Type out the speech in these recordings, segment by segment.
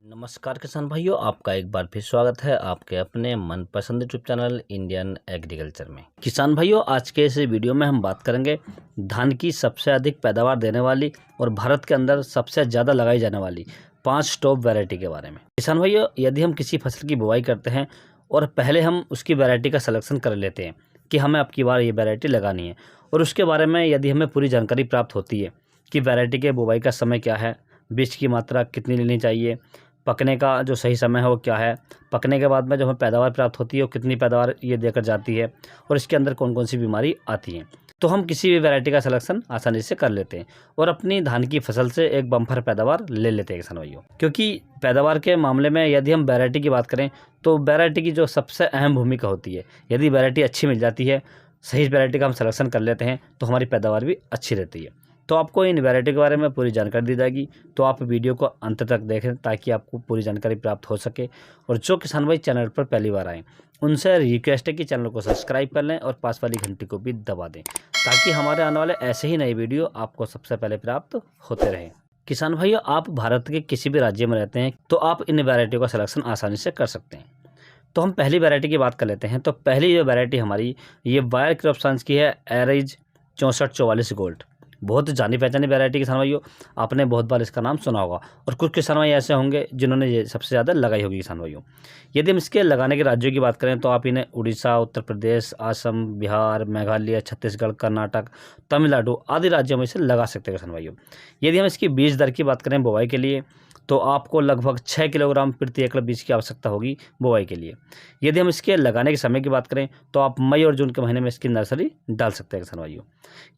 नमस्कार किसान भाइयों, आपका एक बार फिर स्वागत है आपके अपने मनपसंद यूट्यूब चैनल इंडियन एग्रीकल्चर में। किसान भाइयों, आज के इस वीडियो में हम बात करेंगे धान की सबसे अधिक पैदावार देने वाली और भारत के अंदर सबसे ज़्यादा लगाई जाने वाली 5 टॉप वैरायटी के बारे में। किसान भाइयों, यदि हम किसी फसल की बुआई करते हैं और पहले हम उसकी वैरायटी का सिलेक्शन कर लेते हैं कि हमें अब की बार ये वैरायटी लगानी है, और उसके बारे में यदि हमें पूरी जानकारी प्राप्त होती है कि वैरायटी के बुआई का समय क्या है, बीज की मात्रा कितनी लेनी चाहिए, पकने का जो सही समय है वो क्या है, पकने के बाद में जो हमें पैदावार प्राप्त होती है वो कितनी पैदावार ये देकर जाती है, और इसके अंदर कौन कौन सी बीमारी आती है, तो हम किसी भी वैरायटी का सिलेक्शन आसानी से कर लेते हैं और अपनी धान की फसल से एक बम्पर पैदावार ले लेते हैं किसान भाइयों। क्योंकि पैदावार के मामले में यदि हम वैरायटी की बात करें तो वैरायटी की जो सबसे अहम भूमिका होती है, यदि वैरायटी अच्छी मिल जाती है, सही वैरायटी का हम सिलेक्शन कर लेते हैं तो हमारी पैदावार भी अच्छी रहती है। तो आपको इन वैरायटी के बारे में पूरी जानकारी दी जाएगी, तो आप वीडियो को अंत तक देखें ताकि आपको पूरी जानकारी प्राप्त हो सके। और जो किसान भाई चैनल पर पहली बार आएँ उनसे रिक्वेस्ट है कि चैनल को सब्सक्राइब कर लें और पास वाली घंटी को भी दबा दें ताकि हमारे आने वाले ऐसे ही नए वीडियो आपको सबसे पहले प्राप्त होते रहें। किसान भाइयों, आप भारत के किसी भी राज्य में रहते हैं तो आप इन वैरायटियों का सिलेक्शन आसानी से कर सकते हैं। तो हम पहली वैरायटी की बात कर लेते हैं। तो पहली जो वैरायटी हमारी ये वायर क्रॉप साइंस की है, एरिज 6444 गोल्ड। बहुत जानी पहचानी वैरायटी किसान भाइयों, आपने बहुत बार इसका नाम सुना होगा और कुछ किसान भाई ऐसे होंगे जिन्होंने ये सबसे ज़्यादा लगाई होगी किसान भाइयों। यदि हम इसके लगाने के राज्यों की बात करें तो आप इन्हें उड़ीसा, उत्तर प्रदेश, असम, बिहार, मेघालय, छत्तीसगढ़, कर्नाटक, तमिलनाडु आदि राज्यों में इसे लगा सकते हैं किसान भाइयों। यदि हम इसकी बीज दर की बात करें बुआई के लिए तो आपको लगभग 6 किलोग्राम प्रति एकड़ बीज की आवश्यकता होगी बुआई के लिए। यदि हम इसके लगाने के समय की बात करें तो आप मई और जून के महीने में इसकी नर्सरी डाल सकते हैं किसान भाइयों।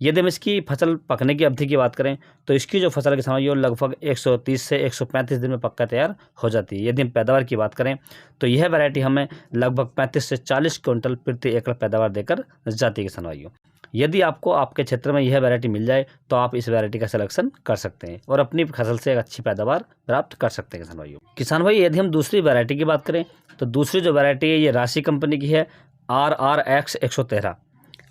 यदि हम इसकी फसल पकने की अवधि की बात करें तो इसकी जो फसल किसान भाइयों लगभग 130 से 135 दिन में पक्का तैयार हो जाती है। यदि हम पैदावार की बात करें तो यह वैरायटी हमें लगभग 35 से 40 क्विंटल प्रति एकड़ पैदावार देकर जाती है किसान भाइयों। यदि आपको आपके क्षेत्र में यह वैरायटी मिल जाए तो आप इस वैरायटी का सिलेक्शन कर सकते हैं और अपनी फसल से एक अच्छी पैदावार प्राप्त कर सकते हैं किसान भाइयों। किसान भाई, यदि हम दूसरी वैरायटी की बात करें तो दूसरी जो वैरायटी है ये राशि कंपनी की है, RRX 113।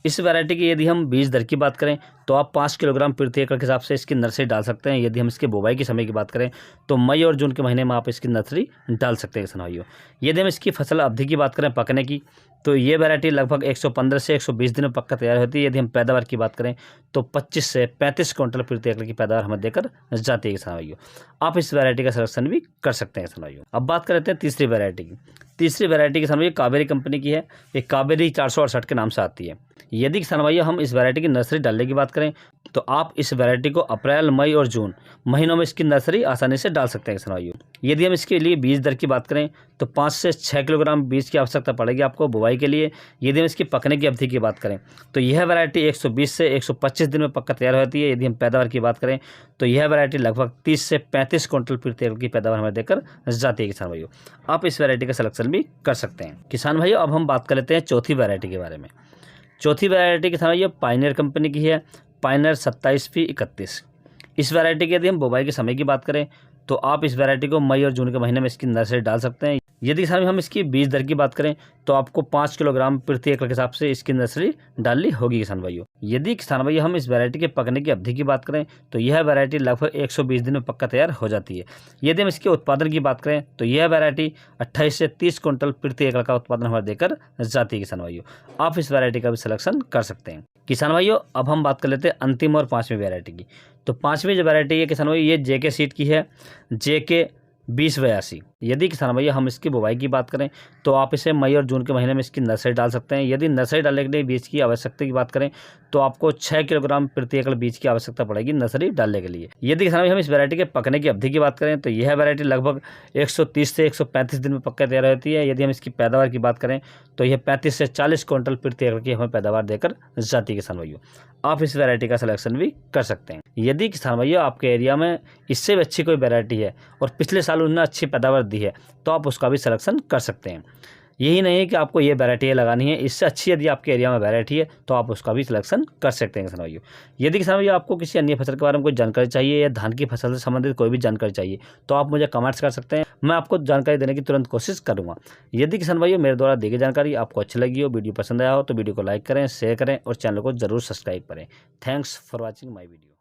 इस वैरायटी की यदि हम बीज दर की बात करें तो आप 5 किलोग्राम प्रति एकड़ के हिसाब से इसकी नर्सरी डाल सकते हैं। यदि हम इसके बुआई के समय की बात करें तो मई और जून के महीने में आप इसकी नर्सरी डाल सकते हैं किसान भाइयों। यदि हम इसकी फसल अवधि की बात करें पकने की तो ये वैरायटी लगभग 115 से 120 दिन में पक्का तैयार होती है। यदि हम पैदावार की बात करें तो 25 से 35 क्विंटल प्रति एकड़ की पैदावार हमें देकर जाती है किसान भाइयों। आप इस वैरायटी का सिलेक्शन भी कर सकते हैं किसान भाइयों। अब बात करते हैं तीसरी वैरायटी की। तीसरी वैरायटी किसान भाइयों कावेरी कंपनी की है, ये कावेरी 468 के नाम से आती है। यदि किसान भाइयों हम इस वैरायटी की नर्सरी डालने की बात करें तो आप इस वैरायटी को अप्रैल, मई और जून महीनों में इसकी नर्सरी आसानी से डाल सकते हैं किसान भाइयों। यदि हम इसके लिए बीज दर की बात करें तो 5 से 6 किलोग्राम बीज की आवश्यकता पड़ेगी आपको बुआई के लिए। यदि हम इसकी पकने की अवधि की बात करें तो यह वैरायटी 120 से 125 दिन में पक्का तैयार होती है। यदि हम पैदावार की बात करें तो यह वैरायटी लगभग 30 से 35 क्विंटल प्रति एकड़ की पैदावार हमें देकर जाती है किसान भाइयों। आप इस वैरायटी का सिलेक्शन भी कर सकते हैं किसान भाइयों। अब हम बात कर लेते हैं चौथी वैरायटी के बारे में। चौथी वैरायटी किसान भाइयों पायनियर कंपनी की है, पायनियर 27P31। इस वैरायटी की यदि हम बुआई के समय की बात करें तो आप इस वैरायटी को मई और जून के महीने में इसकी नर्सरी डाल सकते हैं। यदि किसान हम इसकी बीज दर की बात करें तो आपको 5 किलोग्राम प्रति एकड़ के हिसाब से इसकी नर्सरी डालनी होगी किसान भाइयों। यदि किसान भाई हम इस वैरायटी के पकने की अवधि की बात करें तो यह वैरायटी लगभग 120 दिन में पक्का तैयार हो जाती है। यदि हम इसके उत्पादन की बात करें तो यह वैरायटी 28 से 30 क्विंटल प्रति एकड़ का उत्पादन हमें देकर जाती है किसान भाइयों। आप इस वैरायटी का भी सिलेक्शन कर सकते हैं किसान भाइयों। अब हम बात कर लेते हैं अंतिम और 5वीं वैरायटी की। तो 5वीं जो वैरायटी है किसान भाइयों ये JK सीड की है, JK 2082। यदि किसान भैया हम इसकी बुवाई की बात करें तो आप इसे मई और जून के महीने में इसकी नर्सरी डाल सकते हैं। यदि नर्सरी डालने के लिए बीज की आवश्यकता की बात करें तो आपको 6 किलोग्राम प्रति एकड़ बीज की आवश्यकता पड़ेगी नर्सरी डालने के लिए। यदि किसान भैया हम इस वैरायटी के पकने की अवधि की बात करें तो यह वैरायटी लगभग 130 से 135 दिन में पक्का तैयार होती है। यदि हम इसकी पैदावार की बात करें तो यह 35 से 40 क्विंटल प्रति एकड़ की हमें पैदावार देकर जाती है किसान भाइयों। आप इस वैरायटी का सिलेक्शन भी कर सकते हैं। यदि किसान भैया आपके एरिया में इससे भी अच्छी कोई वैरायटी है और पिछले साल उन्होंने अच्छी पैदावार दी है तो आप उसका भी सिलेक्शन कर सकते हैं। यही नहीं है कि आपको ये वैरायटी लगानी है, इससे अच्छी यदि आपके एरिया में वैरायटी है तो आप उसका भी सिलेक्शन कर सकते हैं किसान भाइयों। यदि किसान भाइयों आपको किसी अन्य फसल के बारे में कोई जानकारी चाहिए या धान की फसल से संबंधित कोई भी जानकारी चाहिए तो आप मुझे कमेंट्स कर सकते हैं, मैं आपको जानकारी देने की तुरंत कोशिश करूँगा। यदि किसान भाइयों मेरे द्वारा दी गई जानकारी आपको अच्छी लगी हो, वीडियो पसंद आया हो तो वीडियो को लाइक करें, शेयर करें और चैनल को जरूर सब्सक्राइब करें। Thanks for watching my video.